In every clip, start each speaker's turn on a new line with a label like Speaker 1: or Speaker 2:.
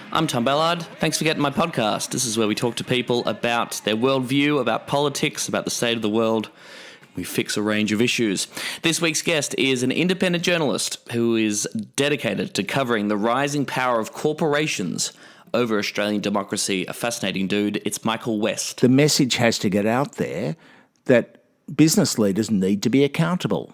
Speaker 1: I'm Tom Ballard. Thanks for getting my podcast. This is where we talk to people about their worldview, about politics, about the state of the world. We fix a range of issues. This week's guest is an independent journalist who is dedicated to covering the rising power of corporations over Australian democracy. A fascinating dude. It's Michael West.
Speaker 2: The message has to get out there that business leaders need to be accountable.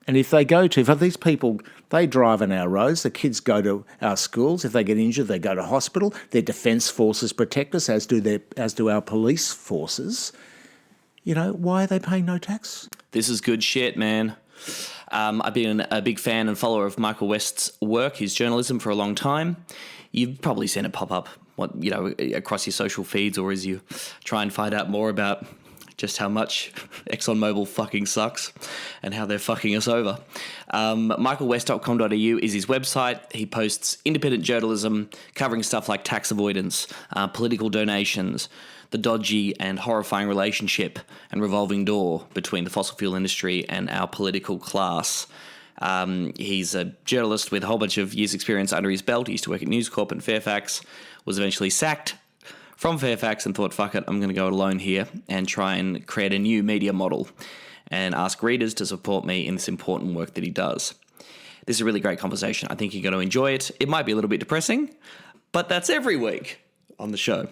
Speaker 2: And if these people, they drive on our roads, the kids go to our schools, if they get injured, they go to hospital, their defence forces protect us, as do our police forces. You know, why are they paying no tax?
Speaker 1: This is good shit, man. I've been a big fan and follower of Michael West's work, his journalism, for a long time. You've probably seen it pop up, across your social feeds, or as you try and find out more about just how much ExxonMobil fucking sucks and how they're fucking us over. MichaelWest.com.au is his website. He posts independent journalism covering stuff like tax avoidance, political donations, the dodgy and horrifying relationship and revolving door between the fossil fuel industry and our political class. He's a journalist with a whole bunch of years' experience under his belt. He used to work at News Corp and Fairfax, was eventually sacked from Fairfax and thought, fuck it, I'm going to go it alone here and try and create a new media model and ask readers to support me in this important work that he does. This is a really great conversation. I think you're going to enjoy it. It might be a little bit depressing, but that's every week on the show.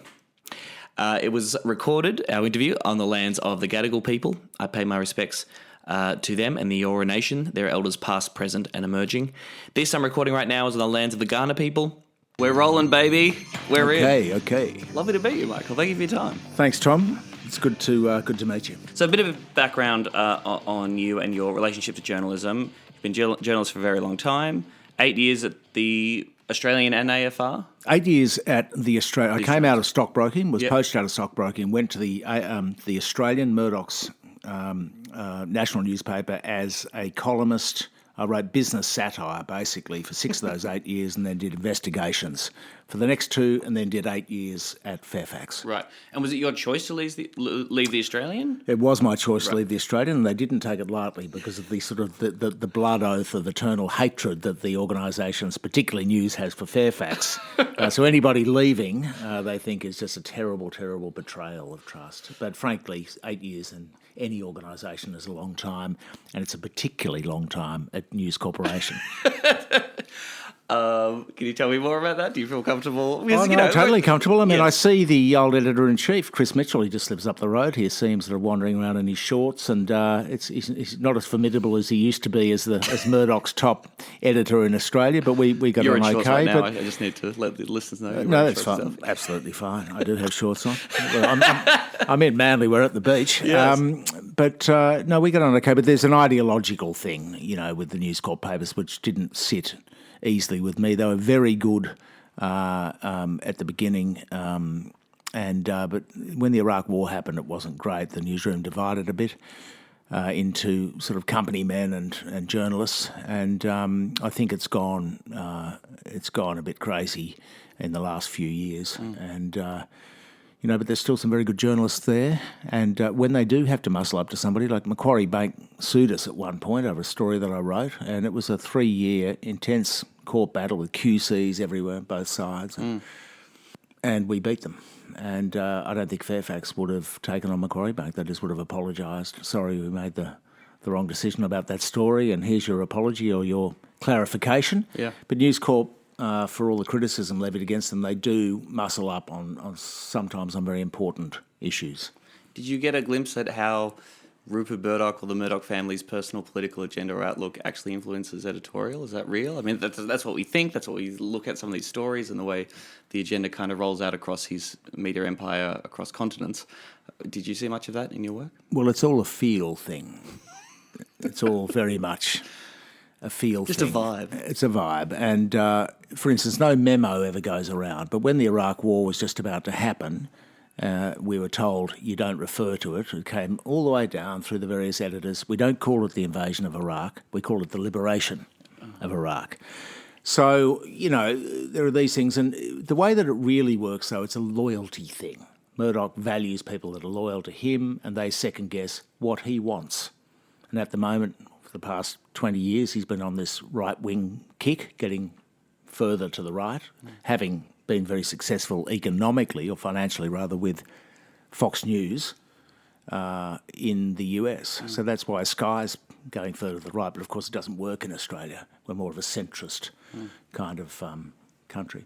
Speaker 1: It was recorded, our interview, on the lands of the Gadigal people. I pay my respects to them and the Eora Nation, their elders past, present and emerging. This I'm recording right now is on the lands of the Kaurna people. We're rolling, baby. We're in.
Speaker 2: Okay.
Speaker 1: Lovely to meet you, Michael. Thank you for your time.
Speaker 2: Thanks, Tom. It's good to meet you.
Speaker 1: So a bit of a background on you and your relationship to journalism. You've been journalist for a very long time. 8 years at the Australian and AFR?
Speaker 2: 8 years at the Australian. I came out of stockbroking, was poached out of stockbroking, went to the Australian, Murdoch's national newspaper as a columnist. I wrote business satire, basically, for 6 of those 8 years, and then did investigations for the next 2, and then did 8 years at Fairfax.
Speaker 1: Right. And was it your choice to leave the Australian?
Speaker 2: It was my choice to leave the Australian, and they didn't take it lightly because of the sort of the blood oath of eternal hatred that the organisations, particularly News, has for Fairfax. So anybody leaving, they think is just a terrible, terrible betrayal of trust. But frankly, 8 years in any organisation is a long time, and it's a particularly long time at News Corporation.
Speaker 1: Can you tell me more about that? Do you feel comfortable?
Speaker 2: Because, totally comfortable. I mean, I see the old editor-in-chief, Chris Mitchell, he just lives up the road here, seems sort of wandering around in his shorts, and he's not as formidable as he used to be as Murdoch's top editor in Australia, but we got
Speaker 1: You're
Speaker 2: on
Speaker 1: in shorts
Speaker 2: okay.
Speaker 1: Right now.
Speaker 2: But
Speaker 1: I just need to let the listeners know.
Speaker 2: No, that's fine. Stuff. Absolutely fine. I do have shorts on. Well, I'm in Manly. We're at the beach.
Speaker 1: Yes.
Speaker 2: No, we got on okay. But there's an ideological thing, with the News Corp papers, which didn't sit easily with me. They were very good at the beginning, but when the Iraq War happened, it wasn't great. The newsroom divided a bit into sort of company men and journalists, and I think it's gone a bit crazy in the last few years, and. But there's still some very good journalists there. And when they do have to muscle up to somebody, like Macquarie Bank sued us at one point over a story that I wrote, and it was a 3-year intense court battle with QCs everywhere, both sides. And we beat them. And I don't think Fairfax would have taken on Macquarie Bank. They just would have apologised. Sorry, we made the wrong decision about that story, and here's your apology or your clarification.
Speaker 1: Yeah.
Speaker 2: But News Corp, for all the criticism levied against them, they do muscle up on sometimes on very important issues.
Speaker 1: Did you get a glimpse at how Rupert Murdoch or the Murdoch family's personal political agenda or outlook actually influences editorial? Is that real? I mean, that's what we think. That's what we look at some of these stories and the way the agenda kind of rolls out across his media empire across continents. Did you see much of that in your work?
Speaker 2: Well, it's all a feel thing. It's all very much a feel
Speaker 1: Just
Speaker 2: thing.
Speaker 1: A vibe.
Speaker 2: It's a vibe. And, for instance, no memo ever goes around. But when the Iraq War was just about to happen, we were told you don't refer to it. It came all the way down through the various editors. We don't call it the invasion of Iraq. We call it the liberation of Iraq. So, there are these things. And the way that it really works, though, it's a loyalty thing. Murdoch values people that are loyal to him, and they second-guess what he wants. And at the moment, for the past 20 years, he's been on this right-wing kick, getting further to the right, having been very successful economically or financially rather with Fox News in the US. So that's why Sky's going further to the right. But of course, it doesn't work in Australia. We're more of a centrist kind of country.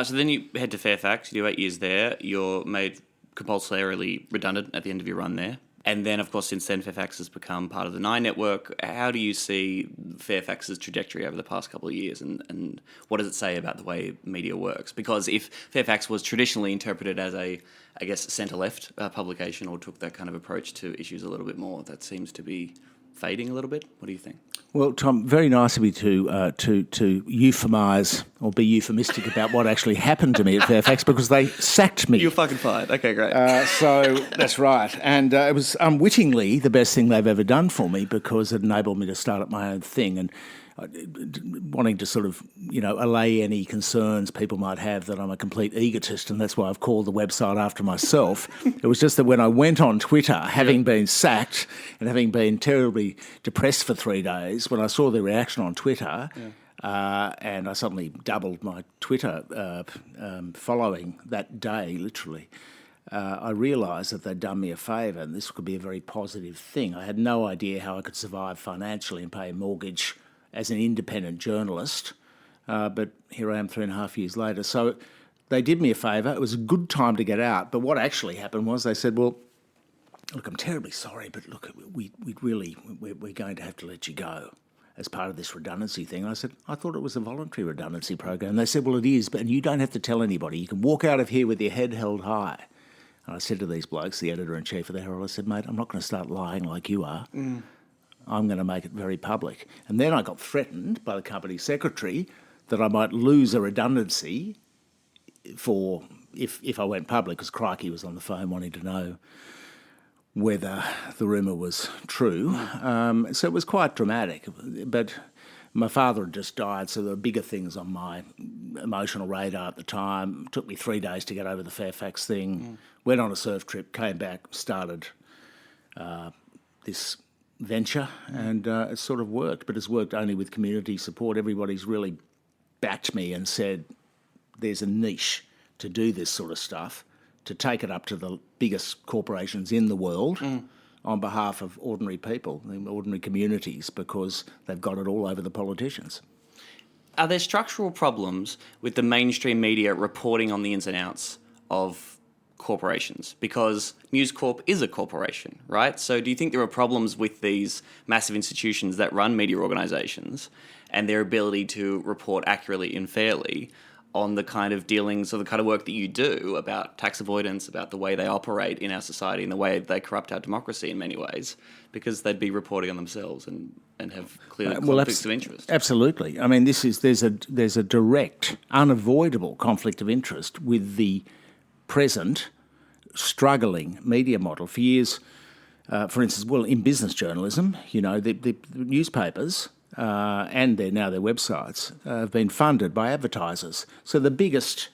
Speaker 1: So then you head to Fairfax, you do 8 years there, you're made compulsorily redundant at the end of your run there. And then, of course, since then, Fairfax has become part of the Nine Network. How do you see Fairfax's trajectory over the past couple of years, and what does it say about the way media works? Because if Fairfax was traditionally interpreted as a, I guess, centre-left publication, or took that kind of approach to issues a little bit more, that seems to be fading a little bit. What do you think?
Speaker 2: Well, Tom, very nice of you to euphemize or be euphemistic about what actually happened to me at Fairfax, because they sacked me.
Speaker 1: You're fucking fired. Okay, great.
Speaker 2: So that's right. And it was unwittingly the best thing they've ever done for me, because it enabled me to start up my own thing. And wanting to sort of, allay any concerns people might have that I'm a complete egotist, and that's why I've called the website after myself. It was just that when I went on Twitter, having been sacked and having been terribly depressed for 3 days, when I saw the reaction on Twitter, and I suddenly doubled my Twitter following that day, literally, I realised that they'd done me a favour, and this could be a very positive thing. I had no idea how I could survive financially and pay a mortgage as an independent journalist, but here I am 3.5 years later. So they did me a favour. It was a good time to get out. But what actually happened was they said, well, look, I'm terribly sorry, but look, we're going to have to let you go as part of this redundancy thing. And I said, I thought it was a voluntary redundancy program. And they said, well, it is, but you don't have to tell anybody. You can walk out of here with your head held high. And I said to these blokes, the editor-in-chief of the Herald, I said, mate, I'm not going to start lying like you are. I'm going to make it very public. And then I got threatened by the company secretary that I might lose a redundancy for if I went public, because Crikey was on the phone wanting to know whether the rumour was true. So it was quite dramatic. But my father had just died, so there were bigger things on my emotional radar at the time. It took me 3 days to get over the Fairfax thing. Went on a surf trip, came back, started this venture, and it sort of worked, but it's worked only with community support. Everybody's really backed me and said there's a niche to do this sort of stuff, to take it up to the biggest corporations in the world on behalf of ordinary people, ordinary communities, because they've got it all over the politicians.
Speaker 1: Are there structural problems with the mainstream media reporting on the ins and outs of corporations? Because News Corp is a corporation, right? So do you think there are problems with these massive institutions that run media organisations and their ability to report accurately and fairly on the kind of dealings or the kind of work that you do about tax avoidance, about the way they operate in our society and the way they corrupt our democracy in many ways, because they'd be reporting on themselves and have clear conflicts of interest?
Speaker 2: Absolutely. I mean, there's a direct, unavoidable conflict of interest with the present struggling media model. For years, for instance, in business journalism, the newspapers and their websites have been funded by advertisers. So the biggest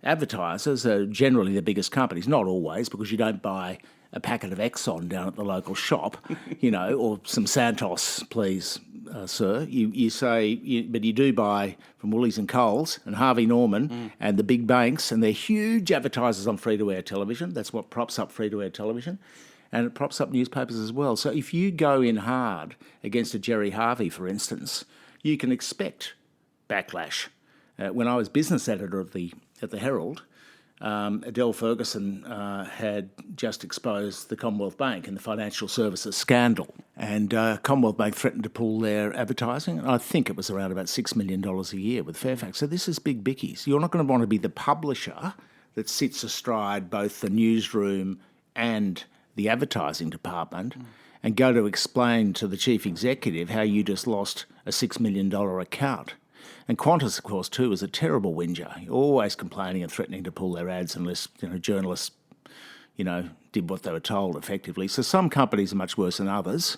Speaker 2: advertisers are generally the biggest companies, not always, because you don't buy a packet of Exxon down at the local shop, or some Santos, please, sir. You say, but you do buy from Woolies and Coles and Harvey Norman and the big banks, and they're huge advertisers on free-to-air television. That's what props up free-to-air television, and it props up newspapers as well. So if you go in hard against a Jerry Harvey, for instance, you can expect backlash. When I was business editor at the Herald, Adele Ferguson had just exposed the Commonwealth Bank and the financial services scandal, and Commonwealth Bank threatened to pull their advertising. I think it was around about $6 million a year with Fairfax. So this is big bickies. You're not going to want to be the publisher that sits astride both the newsroom and the advertising department and go to explain to the chief executive how you just lost a $6 million account. And Qantas, of course, too, is a terrible whinger, always complaining and threatening to pull their ads unless journalists, did what they were told effectively. So some companies are much worse than others,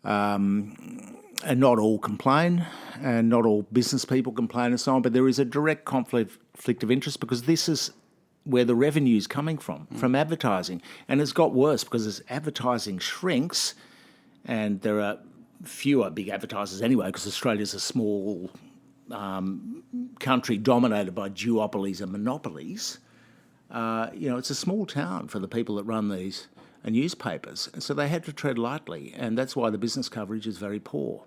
Speaker 2: and not all complain, and not all business people complain and so on, but there is a direct conflict of interest because this is where the revenue is coming from advertising. And it's got worse because as advertising shrinks, and there are fewer big advertisers anyway because Australia's a small country dominated by duopolies and monopolies, it's a small town for the people that run these newspapers. And so they had to tread lightly, and that's why the business coverage is very poor.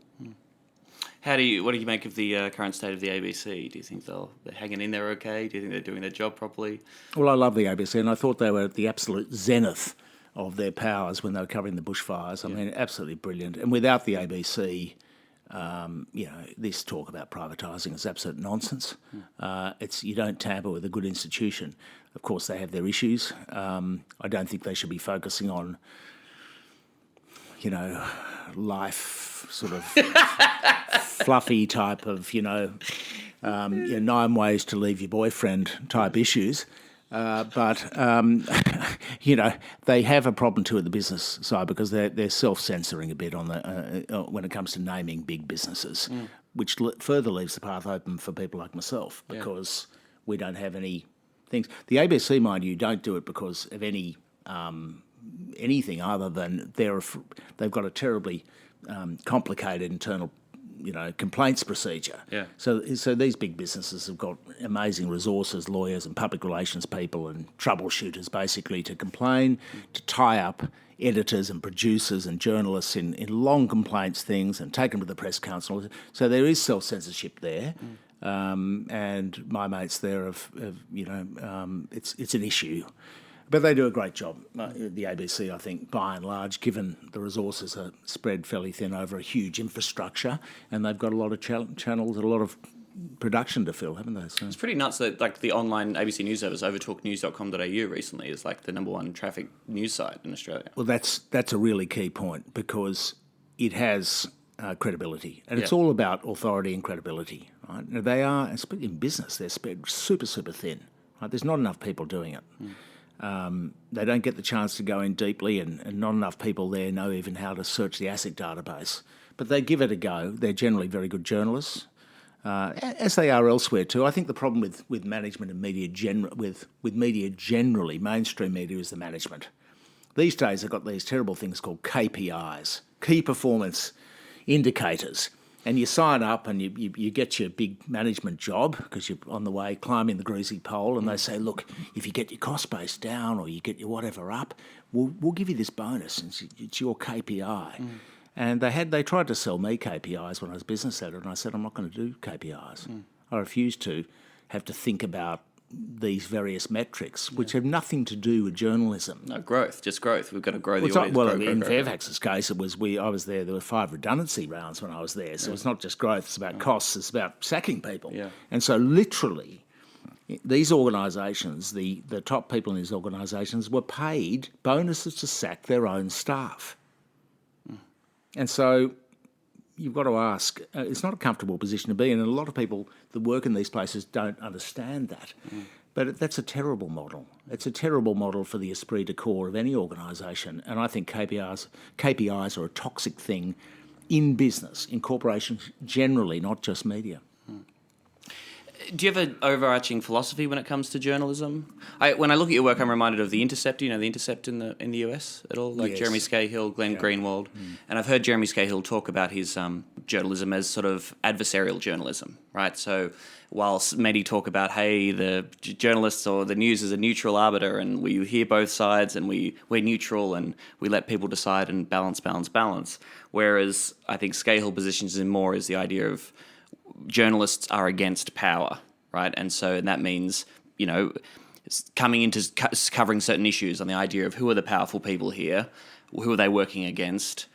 Speaker 1: What do you make of the current state of the ABC? Do you think they're hanging in there okay? Do you think they're doing their job properly?
Speaker 2: Well, I love the ABC, and I thought they were at the absolute zenith of their powers when they were covering the bushfires. I mean, absolutely brilliant. And without the ABC, this talk about privatising is absolute nonsense. You don't tamper with a good institution. Of course, they have their issues. I don't think they should be focusing on, life sort of fluffy type of, 9 ways to leave your boyfriend type issues. But they have a problem too at the business side because they're self-censoring a bit on when it comes to naming big businesses, which further leaves the path open for people like myself because we don't have any things. The ABC, mind you, don't do it because of anything other than they've got a terribly complicated internal complaints procedure.
Speaker 1: Yeah.
Speaker 2: So these big businesses have got amazing resources, lawyers and public relations people and troubleshooters basically to complain, to tie up editors and producers and journalists in long complaints things and take them to the press council. So there is self-censorship there. And my mates there it's an issue. But they do a great job, the ABC, I think, by and large, given the resources are spread fairly thin over a huge infrastructure, and they've got a lot of channels and a lot of production to fill, haven't they? So.
Speaker 1: It's pretty nuts that the online ABC news service, overtalknews.com.au, recently is the number one traffic news site in Australia.
Speaker 2: Well, that's a really key point because it has credibility, and it's all about authority and credibility. Right? Now, they are, especially in business, they're spread super, super thin. Right? There's not enough people doing it. They don't get the chance to go in deeply and not enough people there know even how to search the ASIC database. But they give it a go. They're generally very good journalists, as they are elsewhere too. I think the problem with management and media, with media generally, mainstream media, is the management. These days they've got these terrible things called KPIs, key performance indicators. And you sign up and you get your big management job because you're on the way climbing the greasy pole, and they say, look, if you get your cost base down or you get your whatever up, we'll give you this bonus. It's your KPI. And they tried to sell me KPIs when I was business editor, and I said, I'm not going to do KPIs. I refuse to have to think about these various metrics, which have nothing to do with journalism.
Speaker 1: No, just growth. We've got to grow the audience.
Speaker 2: Well, in Fairfax's case, I was there. There were 5 redundancy rounds when I was there, so it's not just growth. It's about costs. It's about sacking people.
Speaker 1: Yeah.
Speaker 2: And so, literally, these organisations, the top people in these organisations, were paid bonuses to sack their own staff. And so, you've got to ask, it's not a comfortable position to be in, and a lot of people that work in these places don't understand that. But that's a terrible model. It's a terrible model for the esprit de corps of any organisation, and I think KPIs are a toxic thing in business, in corporations generally, not just media.
Speaker 1: Do you have an overarching philosophy when it comes to journalism? When I look at your work, I'm reminded of The Intercept. You know The Intercept in the US at all? Like yes. Jeremy Scahill, Glenn Greenwald. And I've heard Jeremy Scahill talk about his journalism as sort of adversarial journalism, right? So whilst many talk about, hey, the journalists or the news is a neutral arbiter and we hear both sides and we're neutral and we let people decide and balance. Whereas I think Scahill positions him more as the idea of journalists are against power, right? And that means, coming into covering certain issues on the idea of who are the powerful people here, who are they working against,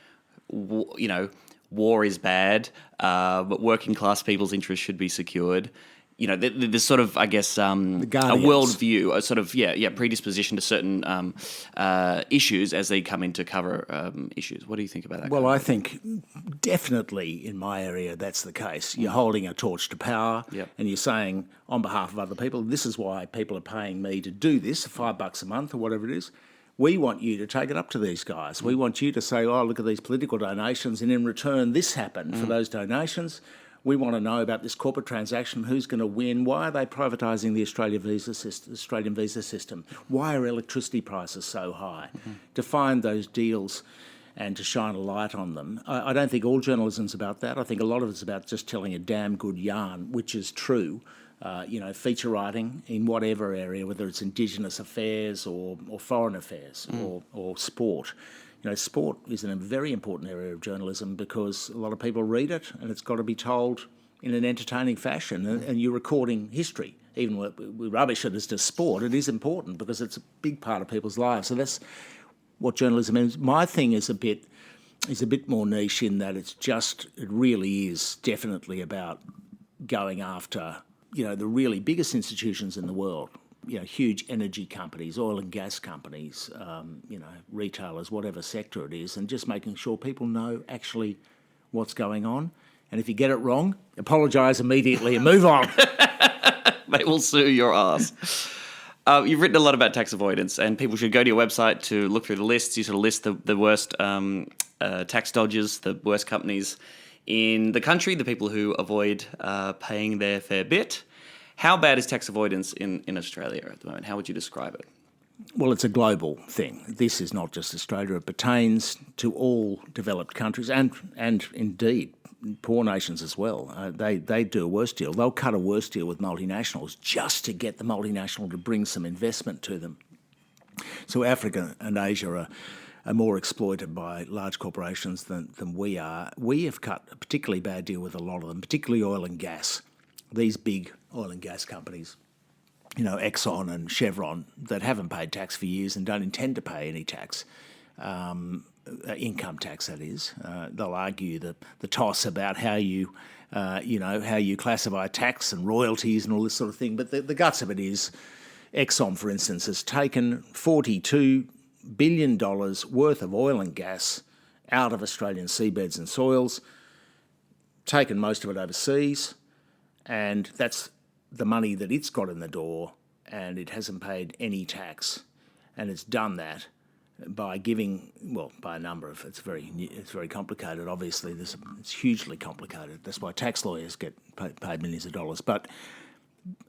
Speaker 1: war is bad, but working class people's interests should be secured. There's sort of, I guess, a worldview, a sort of, predisposition to certain issues as they come in to cover issues. What do you think about that?
Speaker 2: Well, I think definitely in my area that's the case. You're holding a torch to power and you're saying on behalf of other people, this is why people are paying me to do this, $5 a month or whatever it is. We want you to take it up to these guys. We want you to say, oh, look at these political donations, and in return this happened for those donations. We want to know about this corporate transaction, who's going to win, why are they privatising the Australian visa system, why are electricity prices so high? To find those deals and to shine a light on them. I don't think all journalism's about that. I think a lot of it's about just telling a damn good yarn, which is true. Feature writing in whatever area, whether it's Indigenous affairs or foreign affairs or sport. Sport is a very important area of journalism because a lot of people read it and it's got to be told in an entertaining fashion, and you're recording history. Even we rubbish it as just sport, it is important because it's a big part of people's lives. So that's what journalism is. My thing is a bit more niche in that it really is definitely about going after, the really biggest institutions in the world, huge energy companies, oil and gas companies, retailers, whatever sector it is, and just making sure people know actually what's going on. And if you get it wrong, apologise immediately and move on.
Speaker 1: They will sue your ass. You've written a lot about tax avoidance, and people should go to your website to look through the lists. You sort of list the worst tax dodgers, the worst companies in the country, the people who avoid paying their fair bit. How bad is tax avoidance in Australia at the moment? How would you describe it?
Speaker 2: Well, it's a global thing. This is not just Australia. It pertains to all developed countries and indeed poor nations as well. They do a worse deal. They'll cut a worse deal with multinationals just to get the multinational to bring some investment to them. So Africa and Asia are more exploited by large corporations than we are. We have cut a particularly bad deal with a lot of them, particularly oil and gas. These big oil and gas companies, Exxon and Chevron, that haven't paid tax for years and don't intend to pay any tax. Income tax, that is. They'll argue the toss about how you classify tax and royalties and all this sort of thing. But the guts of it is, Exxon, for instance, has taken $42 billion worth of oil and gas out of Australian seabeds and soils, taken most of it overseas, and that's the money that it's got in the door, and it hasn't paid any tax, and it's done that by by a number of, it's very complicated. Obviously, it's hugely complicated. That's why tax lawyers get paid millions of dollars. But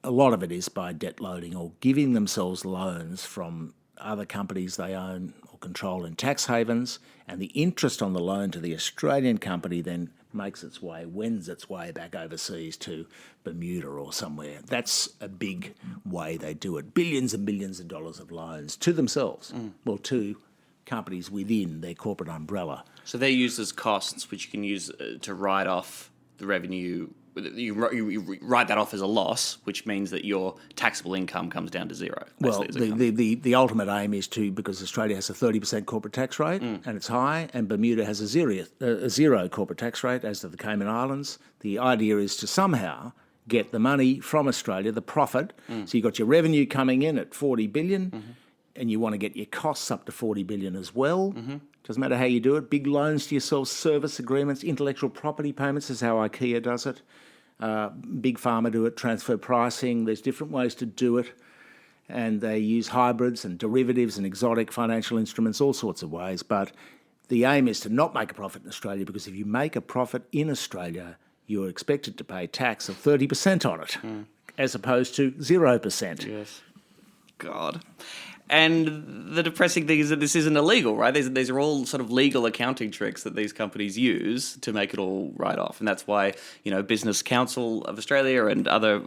Speaker 2: a lot of it is by debt loading or giving themselves loans from other companies they own or control in tax havens, and the interest on the loan to the Australian company then wends its way back overseas to Bermuda or somewhere. That's a big way they do it. Billions and billions of dollars of loans to themselves, to companies within their corporate umbrella.
Speaker 1: So they're used as costs, which you can use to write off the revenue. You write that off as a loss, which means that your taxable income comes down to zero.
Speaker 2: Well, the ultimate aim is because Australia has a 30% corporate tax rate and it's high, and Bermuda has a zero corporate tax rate, as do the Cayman Islands. The idea is to somehow get the money from Australia, the profit. So you've got your revenue coming in at $40 billion, and you want to get your costs up to $40 billion as well. Doesn't matter how you do it. Big loans to yourself, service agreements, intellectual property payments is how IKEA does it. Big Pharma do it, transfer pricing. There's different ways to do it. And they use hybrids and derivatives and exotic financial instruments, all sorts of ways. But the aim is to not make a profit in Australia, because if you make a profit in Australia, you're expected to pay tax of 30% on it, as opposed to 0%.
Speaker 1: Yes. God. And the depressing thing is that this isn't illegal, right? These are all sort of legal accounting tricks that these companies use to make it all write off. And that's why, Business Council of Australia and other,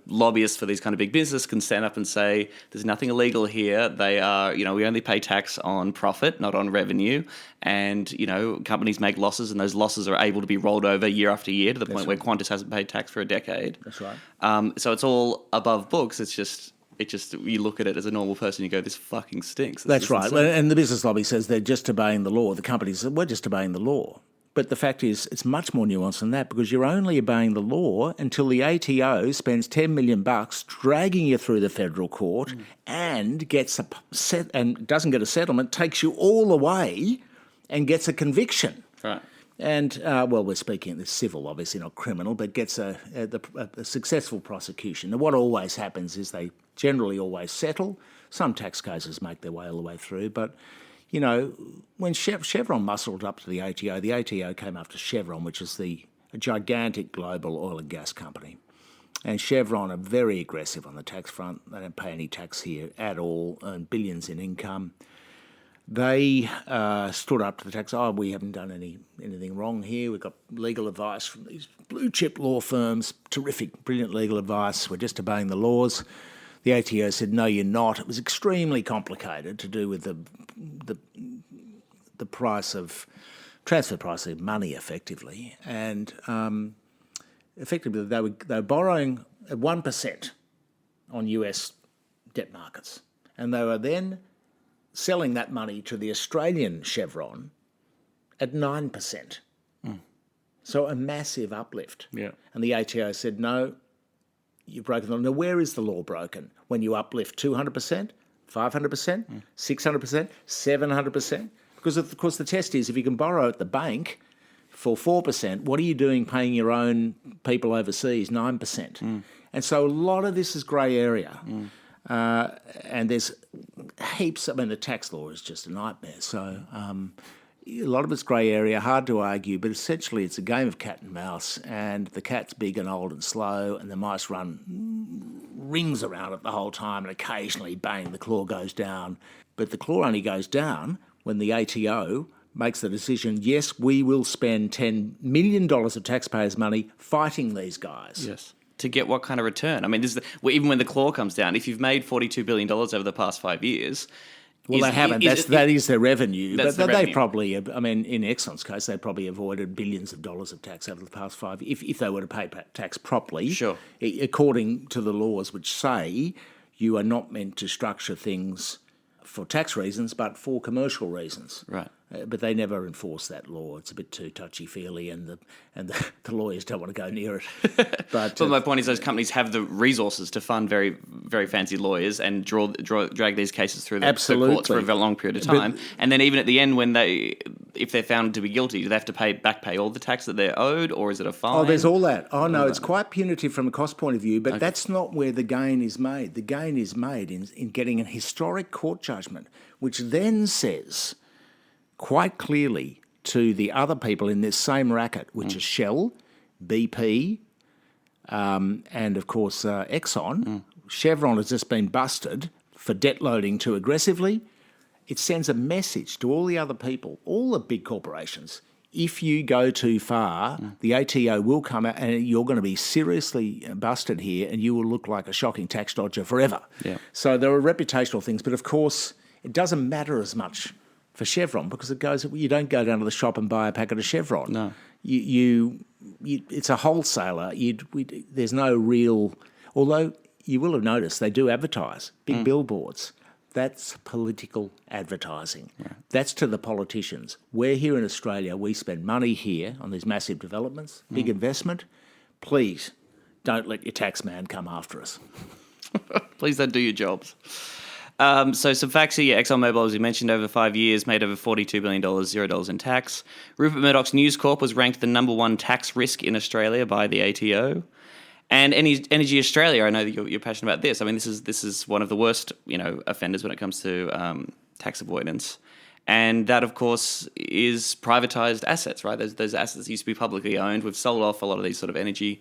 Speaker 1: lobbyists for these kind of big business can stand up and say, there's nothing illegal here. They are, we only pay tax on profit, not on revenue. And, companies make losses, and those losses are able to be rolled over year after year to the point where Qantas hasn't paid tax for a decade.
Speaker 2: That's right.
Speaker 1: So it's all above books. It's just you look at it as a normal person, you go, this fucking stinks.
Speaker 2: That's right. Insane. And the business lobby says they're just obeying the law. The companies say, we're just obeying the law. But the fact is, it's much more nuanced than that, because you're only obeying the law until the ATO spends $10 million dragging you through the federal court and doesn't get a settlement, takes you all the way and gets a conviction.
Speaker 1: Right.
Speaker 2: And, we're speaking, it's civil, obviously not criminal, but gets a successful prosecution. And what always happens is they generally always settle. Some tax cases make their way all the way through. But, when Chevron muscled up to the ATO came after Chevron, which is a gigantic global oil and gas company. And Chevron are very aggressive on the tax front. They don't pay any tax here at all, earn billions in income. They stood up to the tax. Oh, we haven't done anything wrong here. We've got legal advice from these blue chip law firms, terrific, brilliant legal advice. We're just obeying the laws. The ATO said, no, you're not. It was extremely complicated to do with the price of transfer price of money, effectively, and effectively they were borrowing at 1% on US debt markets, and they were then selling that money to the Australian Chevron at 9%. So a massive uplift.
Speaker 1: Yeah.
Speaker 2: And the ATO said, no, you've broken the law. Now, where is the law broken? When you uplift 200%, 500%, 600%, 700%? Because, of course, the test is if you can borrow at the bank for 4%, what are you doing paying your own people overseas 9%? And so a lot of this is grey area. And there's heaps. I mean, the tax law is just a nightmare. So a lot of it's grey area, hard to argue, but essentially it's a game of cat and mouse, and the cat's big and old and slow, and the mice run rings around it the whole time, and occasionally, bang, the claw goes down. But the claw only goes down when the ATO makes the decision, yes, we will spend $10 million of taxpayers' money fighting these guys.
Speaker 1: Yes. To get what kind of return? I mean, even when the claw comes down, if you've made $42 billion over the past 5 years...
Speaker 2: Well, they haven't. That is their revenue.
Speaker 1: But
Speaker 2: they probably, I mean, in Exxon's case, they probably avoided billions of dollars of tax over the past 5 years, if they were to pay tax properly.
Speaker 1: Sure.
Speaker 2: According to the laws which say you are not meant to structure things for tax reasons, but for commercial reasons.
Speaker 1: Right.
Speaker 2: But they never enforce that law. It's a bit too touchy-feely, and the lawyers don't want to go near it. But
Speaker 1: my point is those companies have the resources to fund very, very fancy lawyers and drag these cases through the courts for a very long period of time. And then even at the end, if they're found to be guilty, do they have to back pay all the tax that they're owed, or is it a fine?
Speaker 2: Oh, there's all that. Oh, no, it's quite punitive from a cost point of view, but that's not where the gain is made. The gain is made in getting a historic court judgment, which then says quite clearly to the other people in this same racket, which is Shell, BP, and of course Exxon. Chevron has just been busted for debt loading too aggressively. It sends a message to all the other people, all the big corporations. If you go too far, the ATO will come out and you're going to be seriously busted here, and you will look like a shocking tax dodger forever. Yeah. So there are reputational things, but of course it doesn't matter as much for Chevron, because you don't go down to the shop and buy a packet of Chevron.
Speaker 1: No.
Speaker 2: It's a wholesaler. There's no real... Although you will have noticed they do advertise, big billboards. That's political advertising. Right. That's to the politicians. We're here in Australia. We spend money here on these massive developments, big investment. Please don't let your tax man come after us.
Speaker 1: Please don't do your jobs. So some facts here. ExxonMobil, as you mentioned, over 5 years, made over $42 billion, $0 in tax. Rupert Murdoch's News Corp was ranked the number one tax risk in Australia by the ATO. And Energy Australia, I know that you're passionate about this. I mean, this is one of the worst, offenders when it comes to tax avoidance. And that, of course, is privatised assets, right? Those assets used to be publicly owned. We've sold off a lot of these sort of energy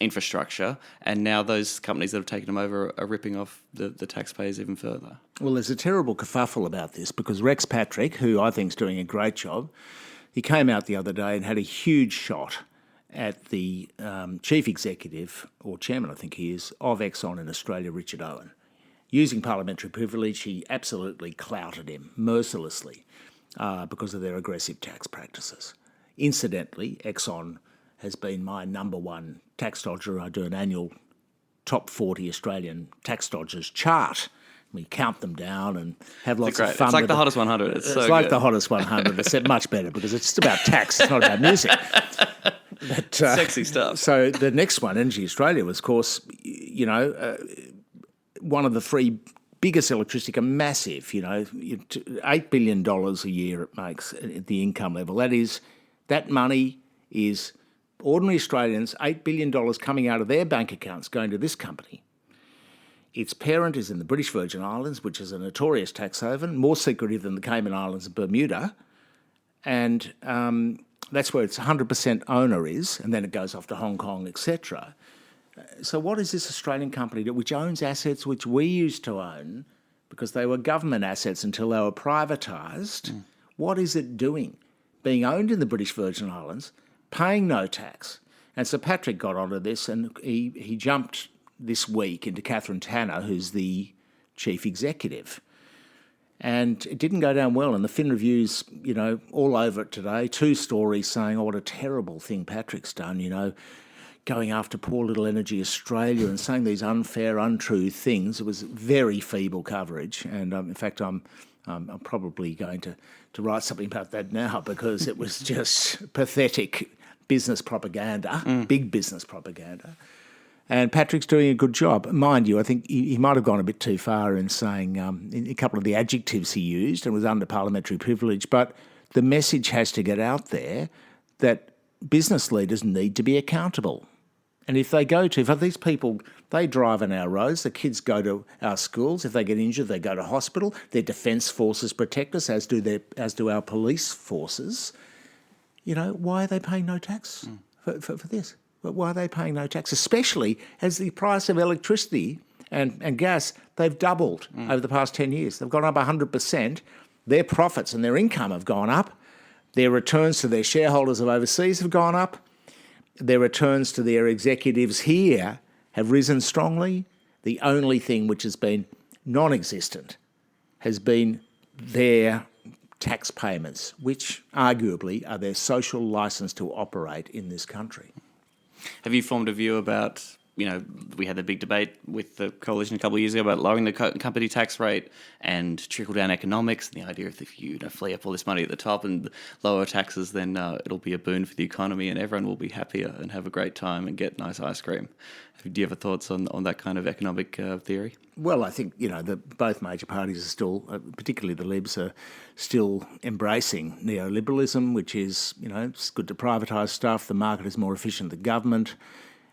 Speaker 1: infrastructure, and now those companies that have taken them over are ripping off the taxpayers even further.
Speaker 2: Well, there's a terrible kerfuffle about this, because Rex Patrick, who I think is doing a great job, he came out the other day and had a huge shot at the chief executive, or chairman I think he is, of Exxon in Australia, Richard Owen. Using parliamentary privilege, he absolutely clouted him mercilessly because of their aggressive tax practices. Incidentally, Exxon has been my number one tax dodger. I do an annual top 40 Australian tax dodgers chart. We count them down and have lots of fun.
Speaker 1: It's like the hottest 100. It's
Speaker 2: like the hottest 100, except much better, because it's just about tax. It's not about music. But,
Speaker 1: sexy stuff.
Speaker 2: So the next one, Energy Australia, was, of course, one of the three biggest electricity, massive, $8 billion a year it makes at the income level. That money is ordinary Australians, $8 billion coming out of their bank accounts going to this company. Its parent is in the British Virgin Islands, which is a notorious tax haven, more secretive than the Cayman Islands and Bermuda. And that's where its 100% owner is, and then it goes off to Hong Kong, etc. So what is this Australian company which owns assets which we used to own because they were government assets until they were privatised. What is it doing? Being owned in the British Virgin Islands, paying no tax. And Sir Patrick got onto this, and he jumped this week into Catherine Tanner, who's the chief executive. And it didn't go down well. And the Fin Review's, all over it today. 2 stories saying, what a terrible thing Patrick's done, going after poor little Energy Australia and saying these unfair, untrue things. It was very feeble coverage. And in fact, I'm probably going to write something about that now, because it was just pathetic business propaganda, big business propaganda. And Patrick's doing a good job. Mind you, I think he might have gone a bit too far in saying in a couple of the adjectives he used, and was under parliamentary privilege, but the message has to get out there that business leaders need to be accountable. And if these people, they drive on our roads, the kids go to our schools, if they get injured, they go to hospital, their defence forces protect us, as do our police forces. Why are they paying no tax for this? But why are they paying no tax? Especially as the price of electricity and gas, they've doubled over the past 10 years. They've gone up 100%. Their profits and their income have gone up. Their returns to their shareholders of overseas have gone up. Their returns to their executives here have risen strongly. The only thing which has been non-existent has been their tax payments, which arguably are their social licence to operate in this country.
Speaker 1: Have you formed a view about, we had the big debate with the coalition a couple of years ago about lowering the company tax rate and trickle-down economics, and the idea of if you free up all this money at the top and lower taxes, then it'll be a boon for the economy and everyone will be happier and have a great time and get nice ice cream. Do you have thoughts on that kind of economic theory?
Speaker 2: Well, I think, both major parties are still, particularly the Libs, are still embracing neoliberalism, which is, it's good to privatise stuff. The market is more efficient than government.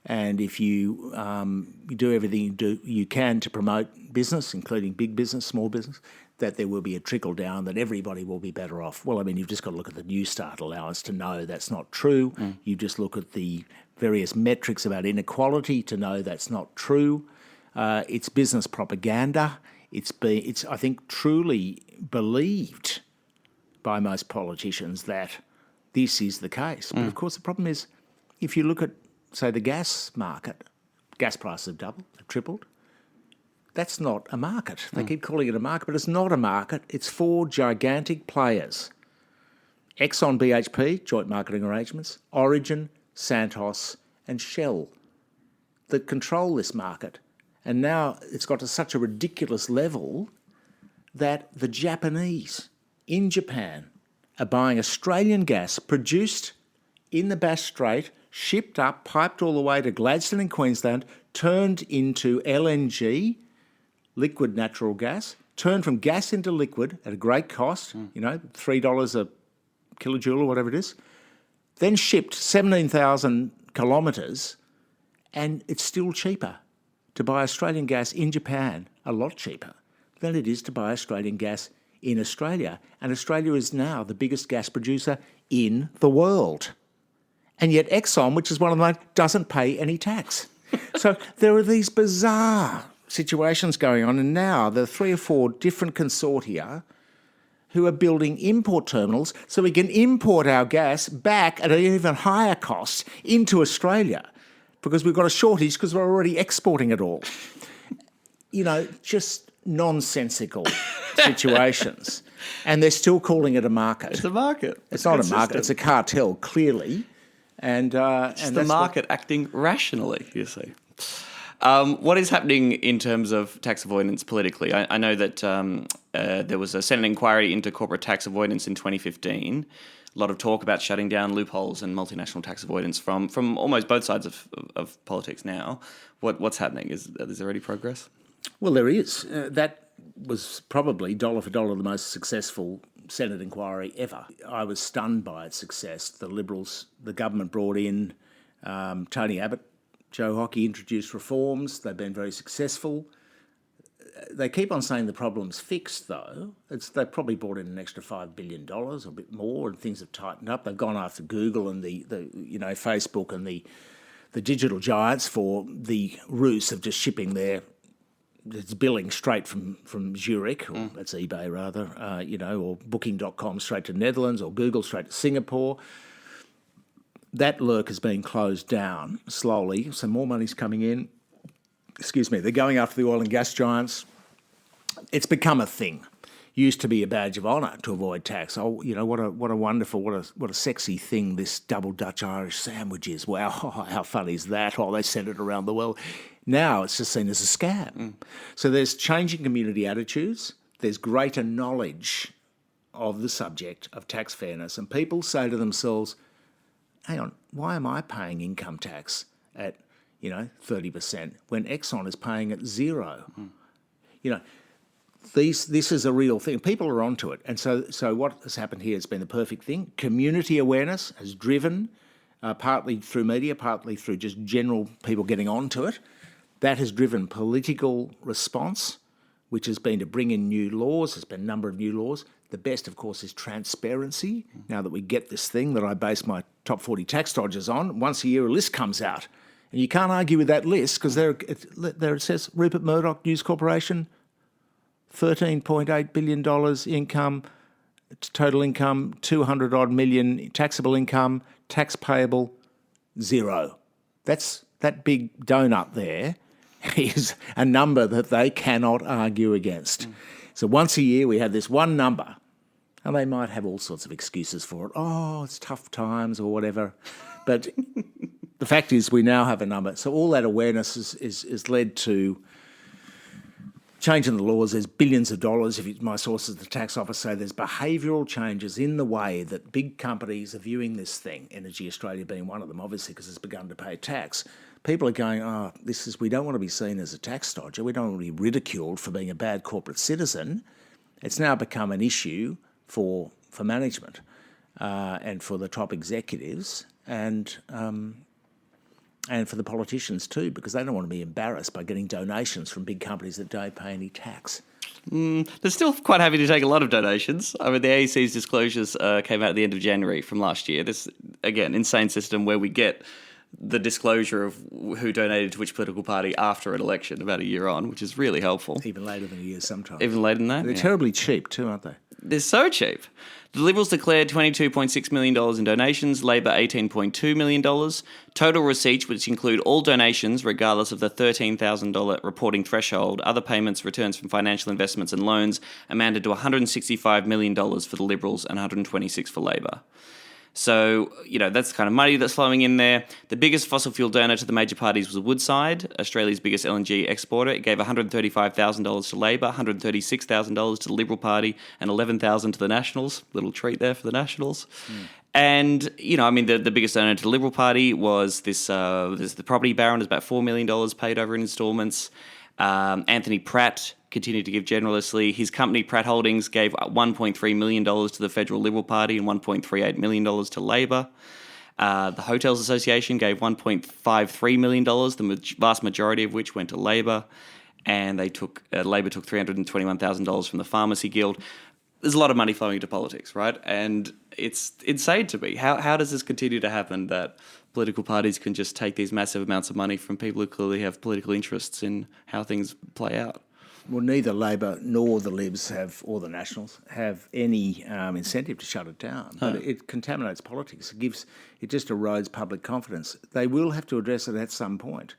Speaker 2: And if you do everything you can to promote business, including big business, small business, that there will be a trickle down, that everybody will be better off. Well, you've just got to look at the New Start allowance to know that's not true. You just look at the various metrics about inequality to know that's not true. It's business propaganda. It's I think, truly believed by most politicians that this is the case. But of course, the problem is, if you look at, say, the gas market, gas prices have doubled, have tripled. That's not a market. They keep calling it a market, but it's not a market. It's 4 gigantic players. Exxon, BHP, joint marketing arrangements, Origin, Santos and Shell that control this market. And now it's got to such a ridiculous level that the Japanese in Japan are buying Australian gas produced in the Bass Strait, shipped up, piped all the way to Gladstone in Queensland, turned into LNG, liquid natural gas, turned from gas into liquid at a great cost, $3 a kilojoule or whatever it is, then shipped 17,000 kilometres, and it's still cheaper to buy Australian gas in Japan, a lot cheaper, than it is to buy Australian gas in Australia. And Australia is now the biggest gas producer in the world. And yet Exxon, which is one of them, doesn't pay any tax. So there are these bizarre situations going on, and now there are 3 or 4 different consortia who are building import terminals so we can import our gas back at an even higher cost into Australia because we've got a shortage because we're already exporting it all. Just nonsensical situations. And they're still calling it a market.
Speaker 1: It's a market.
Speaker 2: It's not a market. It's a cartel, clearly. And
Speaker 1: the market acting rationally, you see. What is happening in terms of tax avoidance politically? I know that there was a Senate inquiry into corporate tax avoidance in 2015. A lot of talk about shutting down loopholes and multinational tax avoidance from almost both sides of politics now. What's happening? Is there any progress?
Speaker 2: Well, there is. That was probably dollar for dollar the most successful Senate inquiry ever. I was stunned by its success. The Liberals, the government brought in Tony Abbott, Joe Hockey introduced reforms. They've been very successful. They keep on saying the problem's fixed, though. They've probably brought in an extra $5 billion or a bit more, and things have tightened up. They've gone after Google and the Facebook and the digital giants for the ruse of just shipping their it's billing straight from Zurich, or that's eBay rather, or Booking.com straight to Netherlands, or Google straight to Singapore. That lurk has been closed down slowly, so more money's coming in. Excuse me, they're going after the oil and gas giants. It's become a thing. Used to be a badge of honour to avoid tax. Oh, what a wonderful, what a sexy thing this double Dutch Irish sandwich is. Wow, how fun is that? Oh, they send it around the world. Now it's just seen as a scam. So there's changing community attitudes. There's greater knowledge of the subject of tax fairness, and people say to themselves, hang on, why am I paying income tax at 30% when Exxon is paying at 0%? This is a real thing. People are onto it. And so what has happened here has been the perfect thing. Community awareness has driven, partly through media, partly through just general people getting onto it. That has driven political response, which has been to bring in new laws. There's been a number of new laws. The best, of course, is transparency. Now that we get this thing that I base my top 40 tax dodgers on, once a year a list comes out. And you can't argue with that list because there it says Rupert Murdoch News Corporation, $13.8 billion income, total income, 200 odd million taxable income, tax payable, 0. That big donut there is a number that they cannot argue against. So once a year we have this one number, and they might have all sorts of excuses for it. Oh, it's tough times or whatever. But the fact is we now have a number. So all that awareness is led to changing the laws. There's billions of dollars. My sources at the tax office say there's behavioural changes in the way that big companies are viewing this thing, Energy Australia being one of them, obviously, because it's begun to pay tax. People are going, we don't want to be seen as a tax dodger. We don't want to be ridiculed for being a bad corporate citizen. It's now become an issue for management and for the top executives and for the politicians too, because they don't want to be embarrassed by getting donations from big companies that don't pay any tax.
Speaker 1: They're still quite happy to take a lot of donations. I mean, the AEC's disclosures came out at the end of January from last year. This, again, insane system where we get the disclosure of who donated to which political party after an election about a year on, which is really helpful.
Speaker 2: Even later than a year sometimes.
Speaker 1: Even later than that?
Speaker 2: They're terribly cheap too, aren't they?
Speaker 1: They're so cheap. The Liberals declared $22.6 million in donations, Labor $18.2 million. Total receipts, which include all donations regardless of the $13,000 reporting threshold, other payments, returns from financial investments and loans, amounted to $165 million for the Liberals and $126 for Labor. So, that's the kind of money that's flowing in there. The biggest fossil fuel donor to the major parties was Woodside, Australia's biggest LNG exporter. It gave $135,000 to Labor, $136,000 to the Liberal Party, and $11,000 to the Nationals. Little treat there for the Nationals. And, the biggest donor to the Liberal Party was the property baron, is about $4 million paid over in instalments. Anthony Pratt continued to give generously. His company, Pratt Holdings, gave $1.3 million to the Federal Liberal Party and $1.38 million to Labor. The Hotels Association gave $1.53 million, the vast majority of which went to Labor. And Labor took $321,000 from the Pharmacy Guild. There's a lot of money flowing into politics, right? And it's insane to me. How does this continue to happen, that political parties can just take these massive amounts of money from people who clearly have political interests in how things play out?
Speaker 2: Well, neither Labor nor the Libs or the Nationals have any incentive to shut it down. But it contaminates politics. It just erodes public confidence. They will have to address it at some point.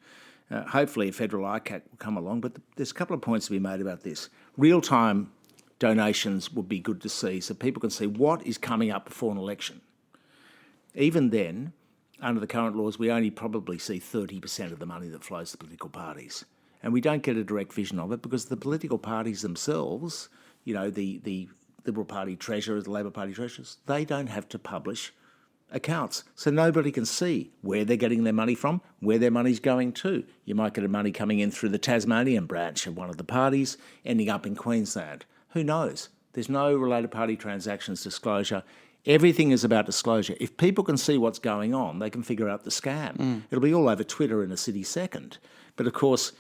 Speaker 2: Hopefully a federal ICAC will come along, but there's a couple of points to be made about this. Real-time donations would be good to see so people can see what is coming up before an election. Even then, under the current laws, we only probably see 30% of the money that flows to political parties. And we don't get a direct vision of it because the political parties themselves, the Liberal Party treasurers, the Labor Party treasurers, they don't have to publish accounts. So nobody can see where they're getting their money from, where their money's going to. You might get money coming in through the Tasmanian branch of one of the parties, ending up in Queensland. Who knows? There's no related party transactions disclosure. Everything is about disclosure. If people can see what's going on, they can figure out the scam. It'll be all over Twitter in a city second. But of course,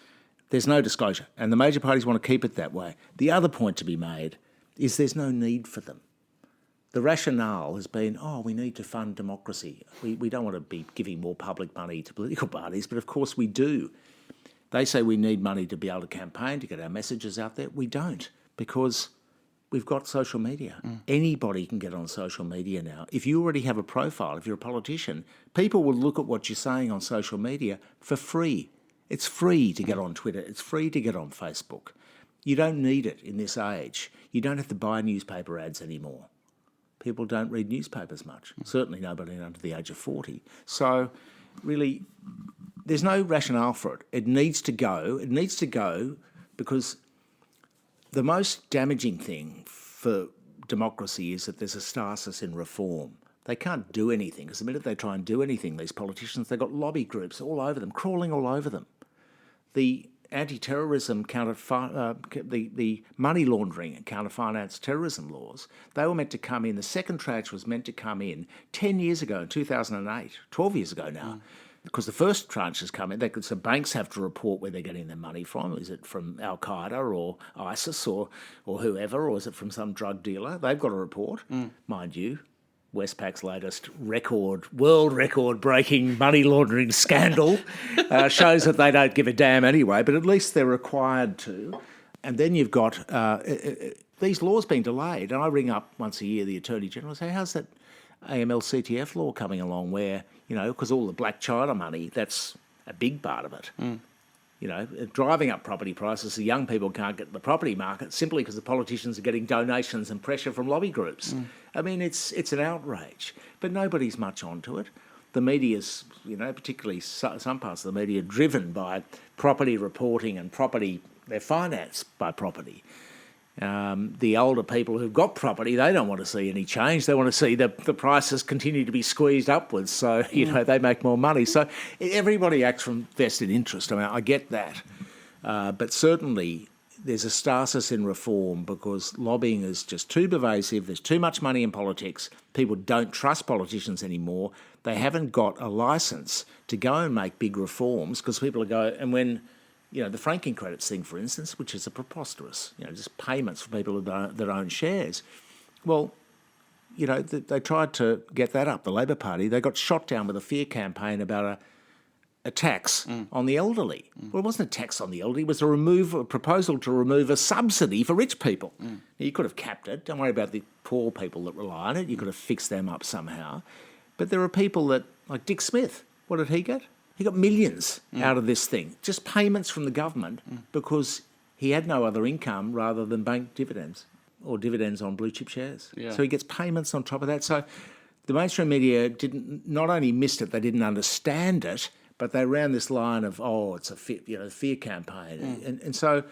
Speaker 2: there's no disclosure, and the major parties want to keep it that way. The other point to be made is there's no need for them. The rationale has been, we need to fund democracy. We don't want to be giving more public money to political parties, but of course we do. They say we need money to be able to campaign, to get our messages out there. We don't, because we've got social media. Anybody can get on social media now. If you already have a profile, if you're a politician, people will look at what you're saying on social media for free. It's free to get on Twitter. It's free to get on Facebook. You don't need it in this age. You don't have to buy newspaper ads anymore. People don't read newspapers much. Certainly nobody under the age of 40. So really, there's no rationale for it. It needs to go. It needs to go because the most damaging thing for democracy is that there's a stasis in reform. They can't do anything because the minute they try and do anything, these politicians, they've got lobby groups all over them, crawling all over them. The anti-terrorism, the money laundering and counter-finance terrorism laws, they were meant to come in. The second tranche was meant to come in 10 years ago, in 2008, 12 years ago now, because the first tranche has come in. So banks have to report where they're getting their money from. Is it from Al-Qaeda or ISIS or whoever, or is it from some drug dealer? They've got to report, mind you. Westpac's latest world record-breaking money laundering scandal shows that they don't give a damn anyway, but at least they're required to. And then you've got these laws being delayed. And I ring up once a year the Attorney General and say, how's that AML-CTF law coming along where, because all the black China money, that's a big part of it. Driving up property prices so young people can't get the property market simply because the politicians are getting donations and pressure from lobby groups. I mean, it's an outrage, but nobody's much onto it. The media's, particularly some parts of the media, driven by property reporting and property, they're financed by property. The older people who've got property, they don't want to see any change. They want to see the prices continue to be squeezed upwards so, they make more money. So everybody acts from vested interest. I mean, I get that. But certainly there's a stasis in reform because lobbying is just too pervasive. There's too much money in politics. People don't trust politicians anymore. They haven't got a licence to go and make big reforms because people and when... the franking credits thing, for instance, which is a preposterous, just payments for people that own shares. Well, they tried to get that up, the Labor Party. They got shot down with a fear campaign about a tax on the elderly. Well, it wasn't a tax on the elderly. It was a proposal to remove a subsidy for rich people. Now, you could have capped it. Don't worry about the poor people that rely on it. You could have fixed them up somehow. But there are people like Dick Smith. What did he get? He got millions out of this thing, just payments from the government because he had no other income rather than bank dividends or dividends on blue chip shares. Yeah. So he gets payments on top of that. So the mainstream media not only missed it, they didn't understand it, but they ran this line of, it's a fear campaign. And so...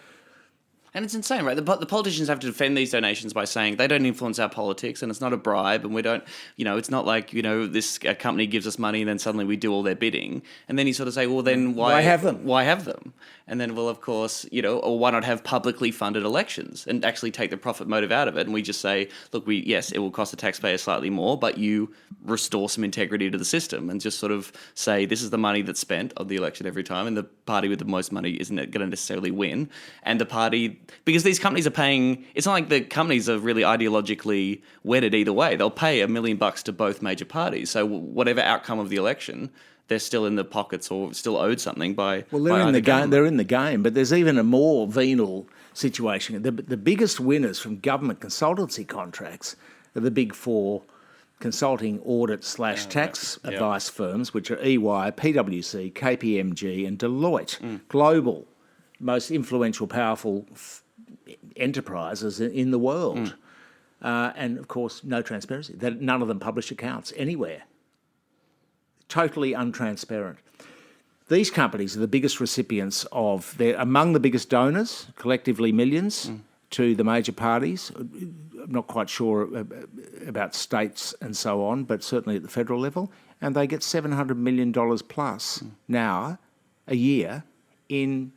Speaker 1: And it's insane, right? The politicians have to defend these donations by saying they don't influence our politics and it's not a bribe and we don't, it's not like, this company gives us money and then suddenly we do all their bidding. And then you sort of say, well, then why
Speaker 2: have them?
Speaker 1: Why have them? And then, well, of course, or why not have publicly funded elections and actually take the profit motive out of it? And we just say, look, yes, it will cost the taxpayer slightly more, but you restore some integrity to the system and just sort of say this is the money that's spent on the election every time and the party with the most money isn't going to necessarily win. And the party... Because these companies are paying... It's not like the companies are really ideologically wedded either way. They'll pay $1 million to both major parties. So whatever outcome of the election... They're still in the pockets or still owed something by...
Speaker 2: Well, they're in the game. They're in the game, but there's even a more venal situation. The biggest winners from government consultancy contracts are the big four consulting audit / tax advice firms, which are EY, PwC, KPMG, and Deloitte. Global, most influential, powerful enterprises in the world. And of course, no transparency. None of them publish accounts anywhere. Totally untransparent. These companies are the biggest recipients they're among the biggest donors, collectively millions, to the major parties. I'm not quite sure about states and so on, but certainly at the federal level. And they get $700 million plus now a year in,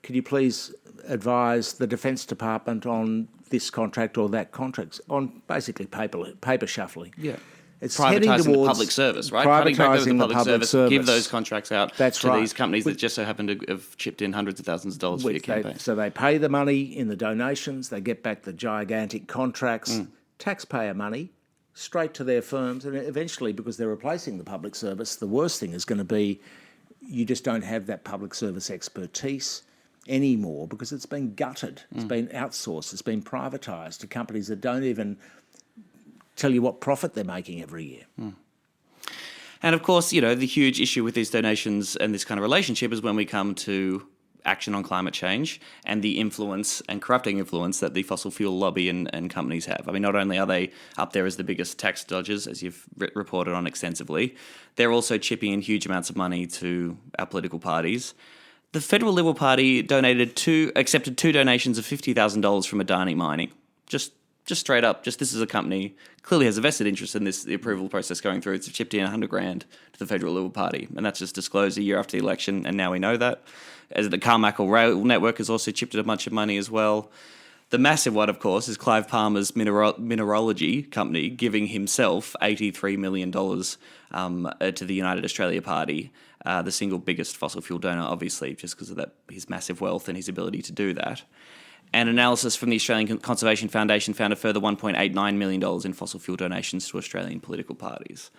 Speaker 2: can you please advise the Defence Department on this contract or that contract, on basically paper shuffling.
Speaker 1: Yeah.
Speaker 2: It's
Speaker 1: privatising the public service, right?
Speaker 2: Privatising the public service.
Speaker 1: Give those contracts out to these companies that just so happen to have chipped in hundreds of thousands of dollars for your campaign.
Speaker 2: So they pay the money in the donations, they get back the gigantic contracts, taxpayer money, straight to their firms, and eventually, because they're replacing the public service, the worst thing is going to be, you just don't have that public service expertise anymore because it's been gutted, it's been outsourced, it's been privatised to companies that don't even tell you what profit they're making every year.
Speaker 1: And of course, the huge issue with these donations and this kind of relationship is when we come to action on climate change and the influence and corrupting influence that the fossil fuel lobby and companies have. I mean, not only are they up there as the biggest tax dodgers, as you've reported on extensively, they're also chipping in huge amounts of money to our political parties. The Federal Liberal Party accepted two donations of $50,000 from Adani Mining. Just straight up, this is a company clearly has a vested interest in the approval process going through. It's chipped in $100,000 to the Federal Liberal Party, and that's just disclosed a year after the election, and now we know that. As the Carmichael Rail Network has also chipped in a bunch of money as well. The massive one, of course, is Clive Palmer's mineralogy company giving himself $83 million to the United Australia Party, the single biggest fossil fuel donor, obviously, just because of his massive wealth and his ability to do that. And analysis from the Australian Conservation Foundation found a further $1.89 million in fossil fuel donations to Australian political parties.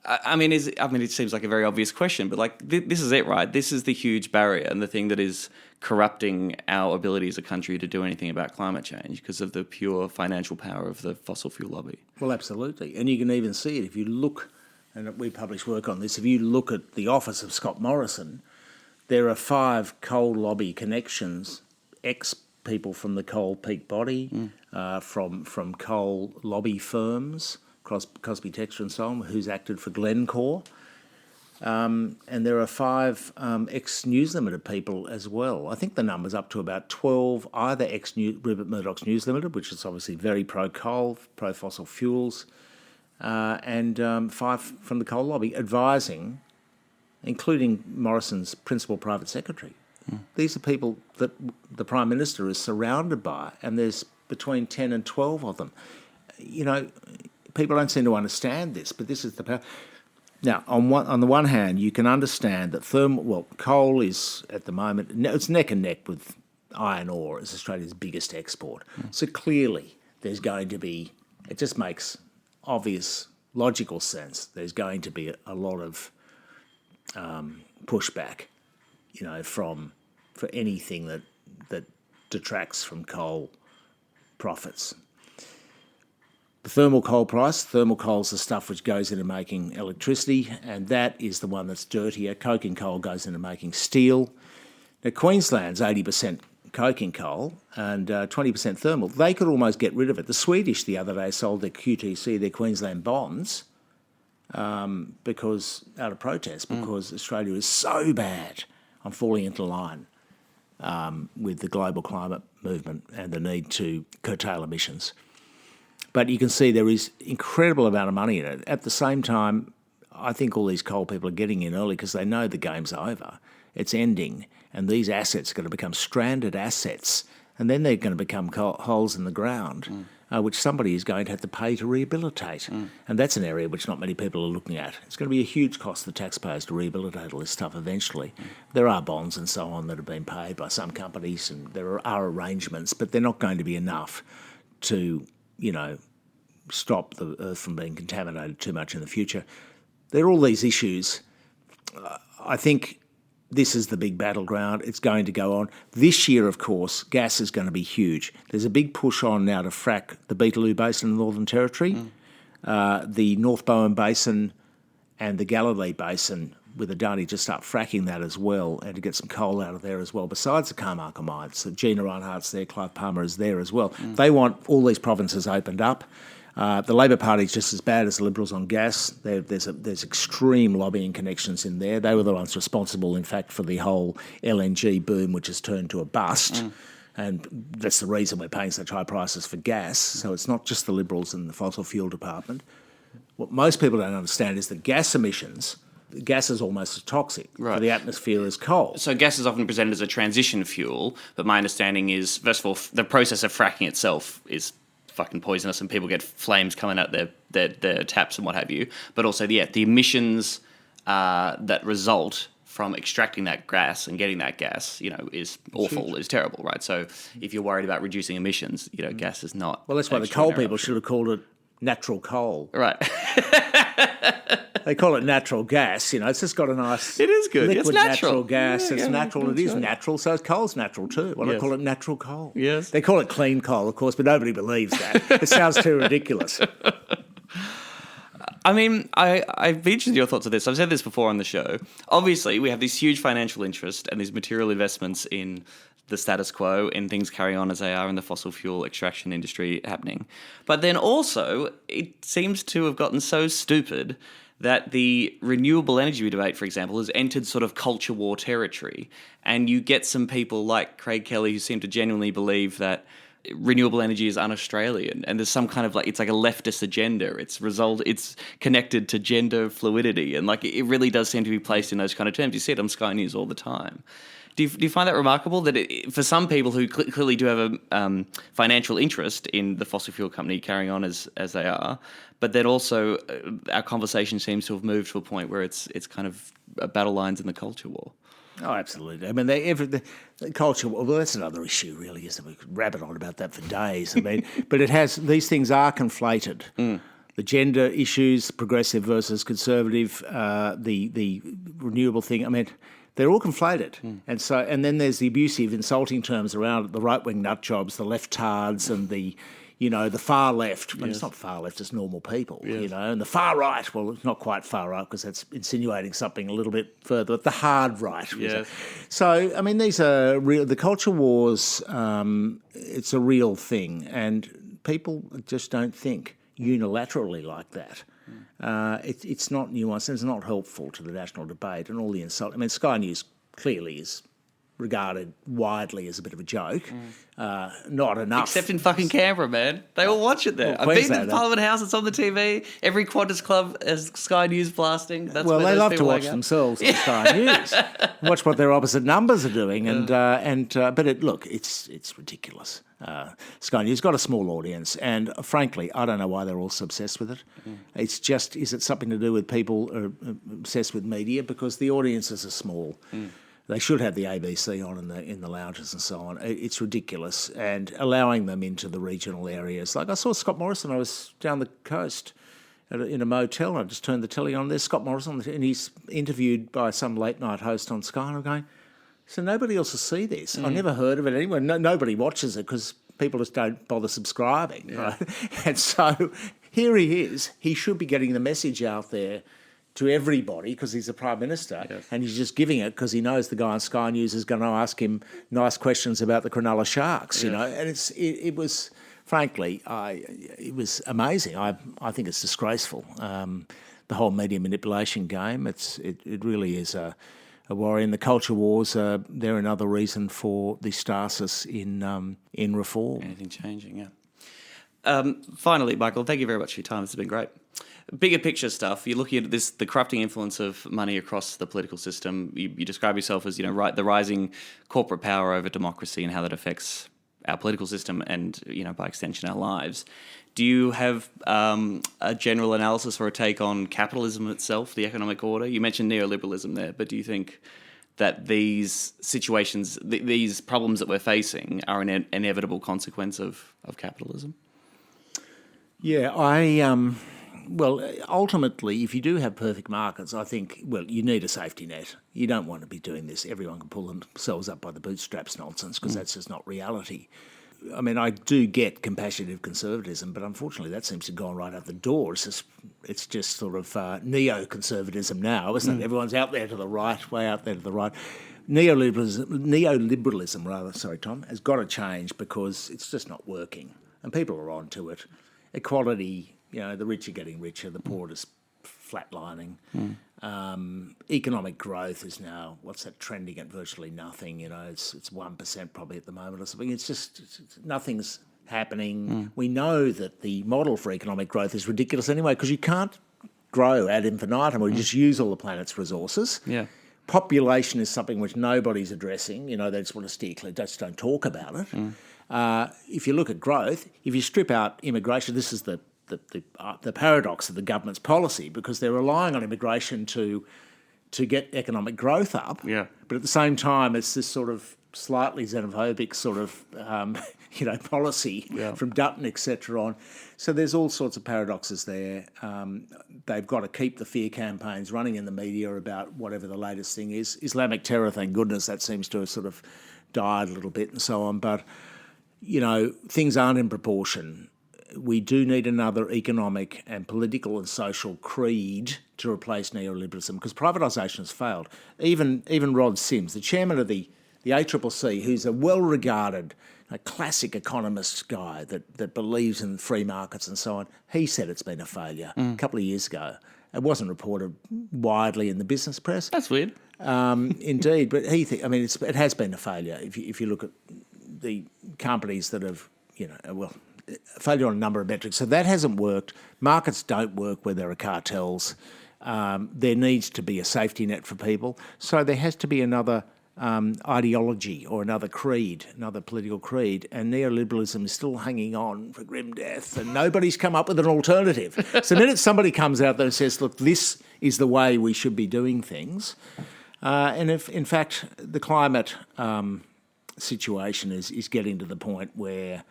Speaker 1: I mean, it seems like a very obvious question, but this is it, right? This is the huge barrier and the thing that is corrupting our ability as a country to do anything about climate change because of the pure financial power of the fossil fuel lobby.
Speaker 2: Well, absolutely. And you can even see it if you look, and we publish work on this, if you look at the office of Scott Morrison, there are 5 coal lobby connections, ex-people from the Coal Peak body, from coal lobby firms, Crosby, Textor and so on, who's acted for Glencore. And there are 5 ex-News Limited people as well. I think the number's up to about 12, either Rupert Murdoch's News Limited, which is obviously very pro-coal, pro-fossil fuels, and 5 from the coal lobby advising, including Morrison's principal private secretary. These are people that the Prime Minister is surrounded by, and there's between 10 and 12 of them. People don't seem to understand this, but this is the power. Now, on the one hand, you can understand that coal is at the moment, it's neck and neck with iron ore as Australia's biggest export. So clearly there's going to be, it just makes obvious, logical sense, there's going to be a lot of pushback, for anything that detracts from coal profits. The thermal coal price, thermal coal is the stuff which goes into making electricity, and that is the one that's dirtier. Coking coal goes into making steel. Now, Queensland's 80% coking coal and 20% thermal. They could almost get rid of it. The Swedish the other day sold their QTC, their Queensland bonds, because out of protest, because Australia is so bad on falling into line with the global climate movement and the need to curtail emissions. But you can see there is incredible amount of money in it. At the same time, I think all these coal people are getting in early because they know the game's over. It's ending, and these assets are going to become stranded assets, and then they're going to become holes in the ground, which somebody is going to have to pay to rehabilitate. And that's an area which not many people are looking at. It's going to be a huge cost to the taxpayers to rehabilitate all this stuff eventually. There are bonds and so on that have been paid by some companies, and there are arrangements, but they're not going to be enough to stop the earth from being contaminated too much in the future. There are all these issues. I think this is the big battleground. It's going to go on. This year, of course, gas is going to be huge. There's a big push on now to frack the Beetaloo Basin in the Northern Territory, the North Bowen Basin and the Galilee Basin, with Adani to start fracking that as well and to get some coal out of there as well, besides the Carmichael mines. So Gina Rinehart's there, Clive Palmer is there as well. They want all these provinces opened up. The Labor Party is just as bad as the Liberals on gas. There's extreme lobbying connections in there. They were the ones responsible, in fact, for the whole LNG boom, which has turned to a bust. And that's the reason we're paying such high prices for gas. So it's not just the Liberals and the fossil fuel department. What most people don't understand is that gas emissions, gas is almost as toxic for the atmosphere as coal.
Speaker 1: So gas is often presented as a transition fuel, but my understanding is, first of all, the process of fracking itself is fucking poisonous and people get flames coming out their taps and what have you. But also, the emissions that result from extracting that gas and getting that gas, is awful, is terrible, right? So if you're worried about reducing emissions, gas is not.
Speaker 2: Well, that's why the coal people should have called it natural coal.
Speaker 1: Right.
Speaker 2: They call it natural gas. It's just got a nice.
Speaker 1: It is good.
Speaker 2: Liquid
Speaker 1: It's natural.
Speaker 2: gas.
Speaker 1: Yeah,
Speaker 2: It's
Speaker 1: yeah,
Speaker 2: natural. It
Speaker 1: that's
Speaker 2: is
Speaker 1: right.
Speaker 2: natural. So coal's natural too. Well, they
Speaker 1: Yes.
Speaker 2: call it natural coal.
Speaker 1: Yes.
Speaker 2: They call it clean coal, of course, but nobody believes that. It sounds too ridiculous.
Speaker 1: I mean, I'd be interested in your thoughts on this. I've said this before on the show. Obviously, we have this huge financial interest and these material investments in the status quo, in things carrying on as they are in the fossil fuel extraction industry happening. But then also, it seems to have gotten so stupid that the renewable energy debate, for example, has entered sort of culture war territory. And you get some people like Craig Kelly who seem to genuinely believe that renewable energy is un-Australian, and there's some kind of it's like a leftist agenda. It's connected to gender fluidity, and it really does seem to be placed in those kind of terms. You see it on Sky News all the time. Do you find that remarkable that for some people who clearly do have a financial interest in the fossil fuel company carrying on as they are, but then also our conversation seems to have moved to a point where it's kind of battle lines in the culture war?
Speaker 2: Oh, absolutely. I mean, the culture. Well, that's another issue, really, isn't it? We could rabbit on about that for days. I mean, but these things are conflated. The gender issues, progressive versus conservative, the renewable thing. I mean, they're all conflated, and then there's the abusive, insulting terms around it: the right-wing nutjobs, the leftards, and the far left. But it's not far left; it's normal people.
Speaker 1: Yes.
Speaker 2: And the far right. Well, it's not quite far right because that's insinuating something a little bit further. But the hard right.
Speaker 1: Yes.
Speaker 2: So I mean, these are real. The culture wars. It's a real thing, and people just don't think unilaterally like that. It's not nuanced and it's not helpful to the national debate and all the insult. I mean, Sky News clearly is regarded widely as a bit of a joke. Not enough.
Speaker 1: Except in fucking Canberra, man. They all watch it there.
Speaker 2: Well,
Speaker 1: I've been to
Speaker 2: Queensland,
Speaker 1: the Parliament House, it's on the TV. Every Qantas club has Sky News blasting. That's
Speaker 2: Well,
Speaker 1: where
Speaker 2: they
Speaker 1: those
Speaker 2: love to
Speaker 1: people
Speaker 2: watch
Speaker 1: hang out.
Speaker 2: themselves on Sky News, watch what their opposite numbers are doing, but it's ridiculous. Sky News got a small audience, and frankly, I don't know why they're all so obsessed with it. It's just, is it something to do with people are obsessed with media because the audiences are small? They should have the ABC on in the lounges and so on. It's ridiculous, and allowing them into the regional areas. Like I saw Scott Morrison. I was down the coast in a motel. And I just turned the telly on. There's Scott Morrison, and he's interviewed by some late night host on Sky. And I'm going, so nobody else will see this. I never heard of it anyway. Nobody watches it because people just don't bother subscribing.
Speaker 1: Yeah.
Speaker 2: Right? And so here he is. He should be getting the message out there to everybody because he's the Prime Minister,
Speaker 1: yes.
Speaker 2: and he's just giving it because he knows the guy on Sky News is going to ask him nice questions about the Cronulla Sharks,
Speaker 1: yes.
Speaker 2: And it was, frankly, it was amazing. I think it's disgraceful. The whole media manipulation game, it really is a worry. And the culture wars, they're another reason for the stasis in reform.
Speaker 1: Anything changing, yeah. Finally, Michael, thank you very much for your time. This has been great. Bigger picture stuff. You're looking at the corrupting influence of money across the political system. You describe yourself as the rising corporate power over democracy and how that affects our political system and by extension our lives. Do you have a general analysis or a take on capitalism itself, the economic order? You mentioned neoliberalism there, but do you think that these situations, these problems that we're facing, are an inevitable consequence of capitalism?
Speaker 2: Yeah, well, ultimately, if you do have perfect markets, I think, you need a safety net. You don't want to be doing this. Everyone can pull themselves up by the bootstraps nonsense because that's just not reality. I mean, I do get compassionate conservatism, but unfortunately that seems to have gone right out the door. It's just sort of neoconservatism now, isn't it? Everyone's out there to the right, way out there to the right. Neoliberalism, rather, Tom, has got to change because it's just not working, and people are on to it. Equality. The rich are getting richer, the poor are just flatlining. Economic growth is now, trending at virtually nothing. It's 1% probably at the moment or something. It's just nothing's happening. We know that the model for economic growth is ridiculous anyway because you can't grow ad infinitum or you just use all the planet's resources.
Speaker 1: Yeah.
Speaker 2: Population is something which nobody's addressing. They just want to steer clear, just don't talk about it. If you look at growth, if you strip out immigration, this is the paradox of the government's policy because they're relying on immigration to get economic growth up.
Speaker 1: Yeah.
Speaker 2: But at the same time, it's this sort of slightly xenophobic sort of, policy from Dutton, etc. on. So there's all sorts of paradoxes there. They've got to keep the fear campaigns running in the media about whatever the latest thing is. Islamic terror, thank goodness, that seems to have sort of died a little bit and so on. But, things aren't in proportion. We do need another economic and political and social creed to replace neoliberalism because privatisation has failed. Even Rod Sims, the chairman of the ACCC, who's a well-regarded, a classic economist guy that believes in free markets and so on, he said it's been a failure a couple of years ago. It wasn't reported widely in the business press.
Speaker 1: That's weird.
Speaker 2: Indeed, but it has been a failure. If you look at the companies that have, failure on a number of metrics. So that hasn't worked. Markets don't work where there are cartels. There needs to be a safety net for people. So there has to be another ideology or another creed, another political creed, and neoliberalism is still hanging on for grim death, and nobody's come up with an alternative. So the minute somebody comes out there and says, look, this is the way we should be doing things, and if, in fact, the climate situation is getting to the point where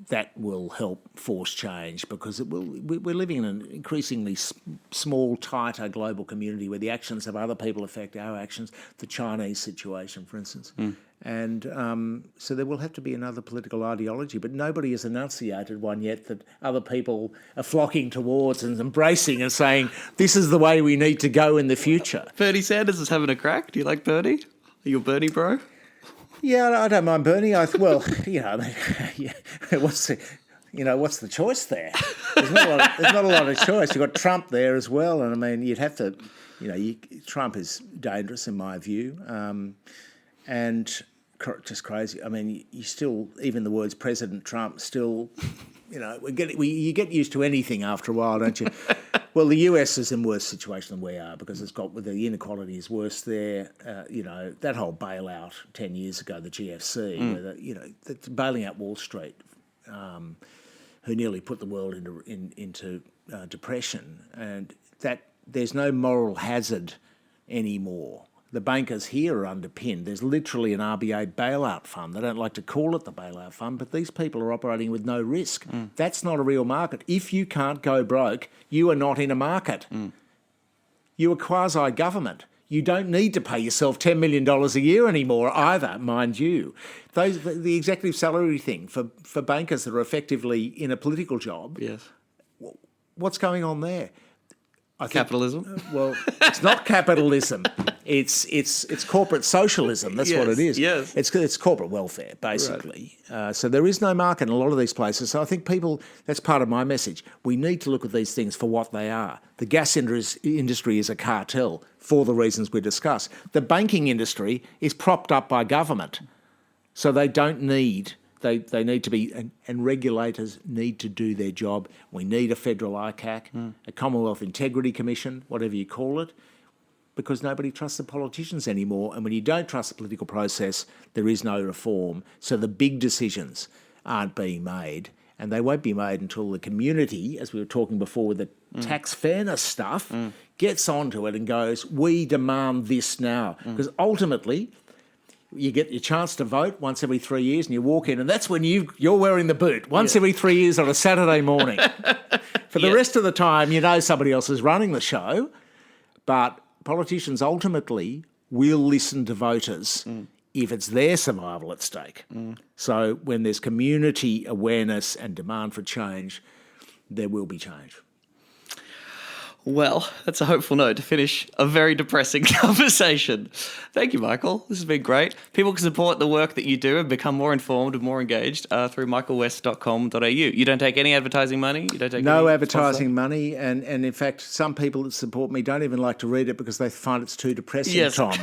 Speaker 2: that will help force change because we're living in an increasingly small, tighter global community where the actions of other people affect our actions, the Chinese situation, for instance. And so there will have to be another political ideology, but nobody has enunciated one yet that other people are flocking towards and embracing and saying, this is the way we need to go in the future.
Speaker 1: Bernie Sanders is having a crack. Do you like Bernie? Are you a Bernie bro?
Speaker 2: Yeah, I don't mind Bernie. What's the choice there? There's not a lot of choice. You've got Trump there as well, and I mean, you'd have to, Trump is dangerous in my view, and just crazy. I mean, you still, even the words President Trump still, you get used to anything after a while, don't you? Well, the US is in worse situation than we are because the inequality is worse there. That whole bailout 10 years ago, the GFC, where that's bailing out Wall Street, who nearly put the world into depression, and that there's no moral hazard anymore. The bankers here are underpinned. There's literally an RBA bailout fund. They don't like to call it the bailout fund, but these people are operating with no risk. That's not a real market. If you can't go broke, you are not in a market. You're a quasi-government. You don't need to pay yourself $10 million a year anymore either, mind you. The executive salary thing for bankers that are effectively in a political job,
Speaker 1: yes.
Speaker 2: What's going on there?
Speaker 1: Capitalism?
Speaker 2: Well, it's not capitalism. It's corporate socialism. That's what it is.
Speaker 1: Yes.
Speaker 2: It's corporate welfare, basically. Right. So there is no market in a lot of these places. So I think that's part of my message. We need to look at these things for what they are. The gas industry is a cartel for the reasons we discussed. The banking industry is propped up by government. So they don't need... They need to be, and regulators need to do their job. We need a federal ICAC, a Commonwealth Integrity Commission, whatever you call it, because nobody trusts the politicians anymore. And when you don't trust the political process, there is no reform. So the big decisions aren't being made, and they won't be made until the community, as we were talking before with the tax fairness stuff, gets onto it and goes, we demand this now. Because ultimately... you get your chance to vote once every 3 years and you walk in and that's when you're wearing the boot once every 3 years on a Saturday morning. For the rest of the time, somebody else is running the show, but politicians ultimately will listen to voters if it's their survival at stake. So when there's community awareness and demand for change, there will be change.
Speaker 1: Well, that's a hopeful note to finish a very depressing conversation. Thank you, Michael. This has been great. People can support the work that you do and become more informed and more engaged through michaelwest.com.au. You don't take any advertising money? You don't take
Speaker 2: no advertising money, and in fact, some people that support me don't even like to read it because they find it's too depressing, Tom.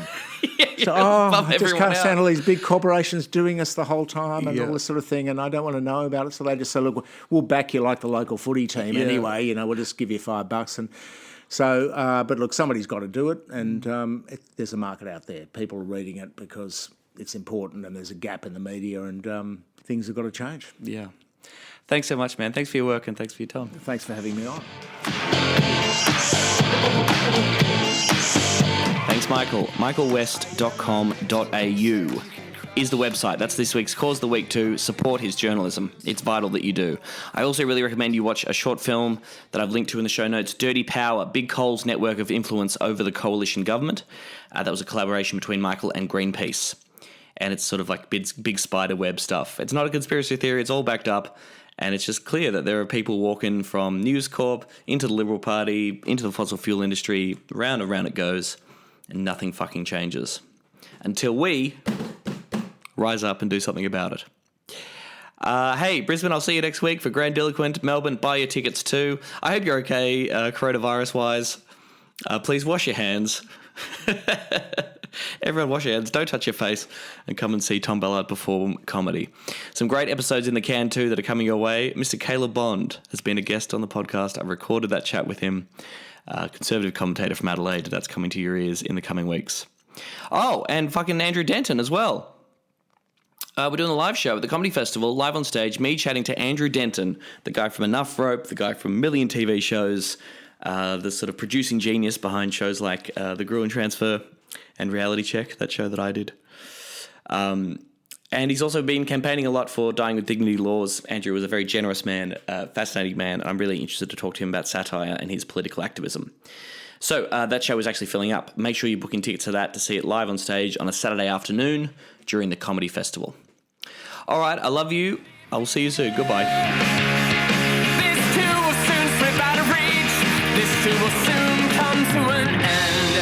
Speaker 2: I just can't stand all these big corporations doing us the whole time and all this sort of thing, and I don't want to know about it, so they just say, look, we'll back you like the local footy team anyway, we'll just give you $5. And so, but look, somebody's got to do it, and there's a market out there. People are reading it because it's important and there's a gap in the media, and things have got to change.
Speaker 1: Yeah. Thanks so much, man. Thanks for your work and thanks for your time.
Speaker 2: Thanks for having me on.
Speaker 1: Thanks West Michael, michaelwest.com.au is the website. That's this week's Cause of the Week to support his journalism. It's vital that you do. I also really recommend you watch a short film that I've linked to in the show notes, Dirty Power, Big Coal's network of influence over the coalition government. That was a collaboration between Michael and Greenpeace. And it's sort of like big spider web stuff. It's not a conspiracy theory, it's all backed up. And it's just clear that there are people walking from News Corp into the Liberal Party, into the fossil fuel industry, round and round it goes, and nothing fucking changes. Until we rise up and do something about it. Hey, Brisbane, I'll see you next week for Grandiloquent. Melbourne, buy your tickets too. I hope you're okay, coronavirus-wise. Please wash your hands. Everyone wash your hands, don't touch your face, and come and see Tom Ballard perform comedy. Some great episodes in the can too that are coming your way. Mr. Caleb Bond has been a guest on the podcast. I've recorded that chat with him. Conservative commentator from Adelaide. That's coming to your ears in the coming weeks. Oh, and fucking Andrew Denton as well. We're doing a live show at the Comedy Festival, live on stage, me chatting to Andrew Denton, the guy from Enough Rope, the guy from a million TV shows, the sort of producing genius behind shows like The Gruen Transfer and Reality Check, that show that I did. And he's also been campaigning a lot for Dying with Dignity laws. Andrew was a very generous man, fascinating man, and I'm really interested to talk to him about satire and his political activism. So that show is actually filling up. Make sure you book in tickets to that to see it live on stage on a Saturday afternoon during the Comedy Festival. All right, I love you. I will see you soon. Goodbye.
Speaker 3: This too will soon slip out of reach. This too will soon come to an end.